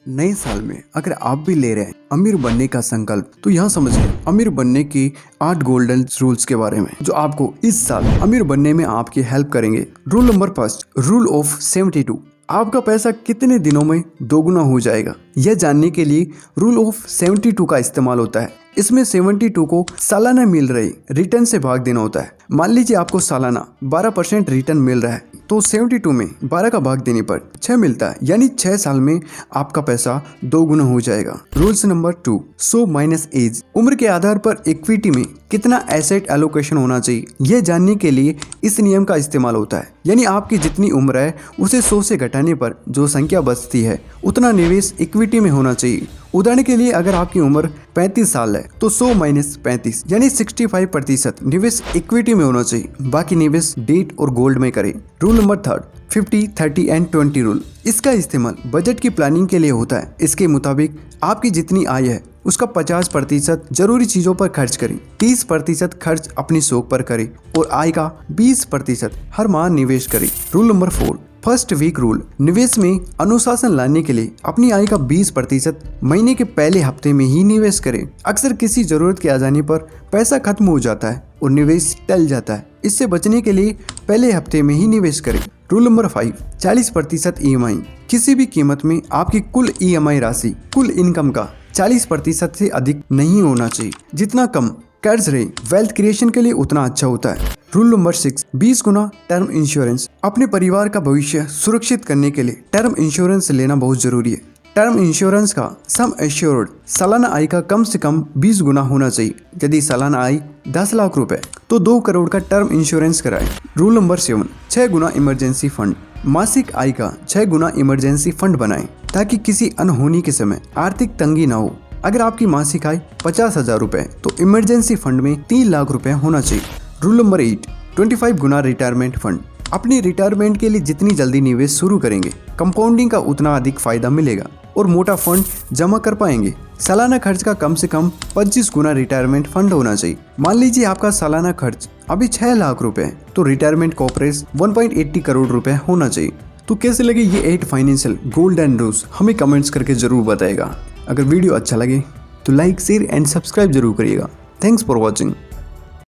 नए साल में अगर आप भी ले रहे हैं अमीर बनने का संकल्प, तो यहाँ समझिए अमीर बनने की 8 गोल्डन रूल्स के बारे में जो आपको इस साल अमीर बनने में आपकी हेल्प करेंगे। Rule number first, rule of 72। आपका पैसा कितने दिनों में दोगुना हो जाएगा, यह जानने के लिए रूल ऑफ 72 का इस्तेमाल होता है। इसमें 72 को सालाना मिल रही रिटर्न से भाग देना होता है। मान लीजिए आपको सालाना 12% रिटर्न मिल रहा है, तो 72 में 12 का भाग देने पर 6 मिलता है, यानी 6 साल में आपका पैसा दोगुना हो जाएगा। Rules number 2, so minus age. उम्र के आधार पर इक्विटी में कितना एसेट एलोकेशन होना चाहिए, यह जानने के लिए इस नियम का इस्तेमाल होता है। यानी आपकी जितनी उम्र है उसे 100 से घटाने पर जो संख्या बचती है उतना निवेश इक्विटी में होना चाहिए। उदाहरण के लिए अगर आपकी उम्र 35 साल है तो 100 माइनस 35 यानी 65% निवेश इक्विटी में होना चाहिए, बाकी निवेश डेट और गोल्ड में करें। Rule number 3, 50, 30 and 20 rule. इसका इस्तेमाल बजट की प्लानिंग के लिए होता है। इसके मुताबिक आपकी जितनी आय है उसका 50% जरूरी चीजों पर खर्च करें, 30% खर्च अपनी शौक पर करें और आय का 20% हर माह निवेश करें। Rule number 4, first week rule. निवेश में अनुशासन लाने के लिए अपनी आय का 20% महीने के पहले हफ्ते में ही निवेश करें। अक्सर किसी जरूरत के आ जाने पर पैसा खत्म हो जाता है और निवेश टल जाता है। इससे बचने के लिए पहले हफ्ते में ही निवेश करें। Rule number 5, 40% EMI। किसी भी कीमत में आपकी कुल EMI राशि कुल इनकम का 40% से अधिक नहीं होना चाहिए। जितना कम कर्ज रहे वेल्थ क्रिएशन के लिए उतना अच्छा होता है। रूल नंबर 6, 20 गुना टर्म इंश्योरेंस। अपने परिवार का भविष्य सुरक्षित करने के लिए टर्म इंश्योरेंस लेना बहुत जरूरी है। टर्म इंश्योरेंस का सम एश्योर्ड सालाना आय का कम से कम 20 गुना होना चाहिए। यदि सालाना आय 10 लाख रुपए तो 2 करोड़ का टर्म इंश्योरेंस कराएं। रूल नंबर 7, 6 गुना इमरजेंसी फंड। मासिक आय का 6 गुना इमरजेंसी फंड बनाएं ताकि किसी अनहोनी के समय आर्थिक तंगी ना हो। अगर आपकी मासिक आय 50,000 रुपए तो इमरजेंसी फंड में 3 लाख रुपए होना चाहिए। रूल नंबर 8, 25 गुना रिटायरमेंट फंड। अपनी रिटायरमेंट के लिए जितनी जल्दी निवेश शुरू करेंगे कंपाउंडिंग का उतना अधिक फायदा मिलेगा और मोटा फंड जमा कर पाएंगे। सालाना खर्च का कम से कम 25 गुना रिटायरमेंट फंड होना चाहिए। मान लीजिए आपका सालाना खर्च अभी 6 लाख रुपए है तो रिटायरमेंट कॉर्पोरेट 1.80 करोड़ रुपए होना चाहिए। तो कैसे लगे ये 8 फाइनेंशियल गोल्डन रूल्स, हमें कमेंट्स करके जरूर बताएगा। अगर वीडियो अच्छा लगे तो लाइक, शेयर एंड सब्सक्राइब जरूर करिएगा। Thanks for watching.